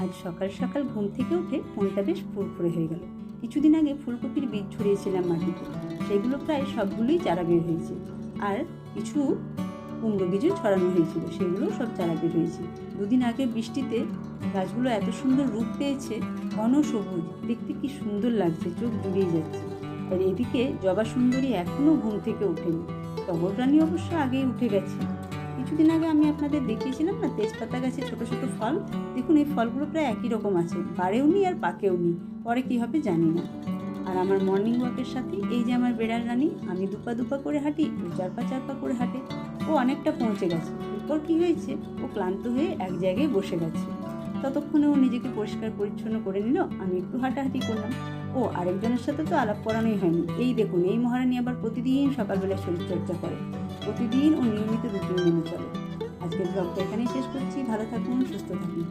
আজ সকাল সকাল ঘুম থেকে উঠে মনটা বেশ ফুরফুরে হয়ে গেল। কিছুদিন আগে ফুলকপির বীজ ছড়িয়েছিলাম মাটিতে, সেগুলো প্রায় সবগুলোই চারা বের হয়েছে। আর কিছু কুমড়ো বীজও ছড়ানো হয়েছিল, সেগুলো সব চারা বের হয়েছে। দুদিন আগে বৃষ্টিতে গাছগুলো এত সুন্দর রূপ পেয়েছে, ঘন সবুজ, দেখতে কি সুন্দর লাগছে, চোখ জুড়িয়ে যাচ্ছে। আর এদিকে জবা সুন্দরী এখনও ঘুম থেকে ওঠেনি। টগর রানী অবশ্য আগেই উঠে গেছে। কিছুদিন আগে আমি আপনাদের দেখিয়েছিলাম না তেজপাতা গাছে ছোট ছোট ফল। দেখুন এই ফলগুলো প্রায় একই রকম আছে, বাড়েও নি আর পাকেও নি, পরে কি হবে জানি না। আর আমার মর্নিং ওয়াকের সাথে এই যে আমার বেড়াল রানী, আমি দুপা দুপা করে হাঁটি, ও চারপা চারপা করে হাঁটে। ও অনেকটা পৌঁছে গেছে। এরপর কি হয়েছে, ও ক্লান্ত হয়ে এক জায়গায় বসে গেছে। ততক্ষণে ও নিজেকে পরিষ্কার পরিচ্ছন্ন করে নিল, আমি একটু হাঁটাহাঁটি করলাম। ও আরেকজনের সাথে তো আলাপ করানোই হয়নি। এই দেখুন, এই মহারানী আবার প্রতিদিন সকালবেলা শরীরচর্চা করে, প্রতিদিন ও নিয়মিত রুটিন মেনে চলে। আজকের ব্লগটা এখানেই শেষ করছি। ভালো থাকুন, সুস্থ থাকুন।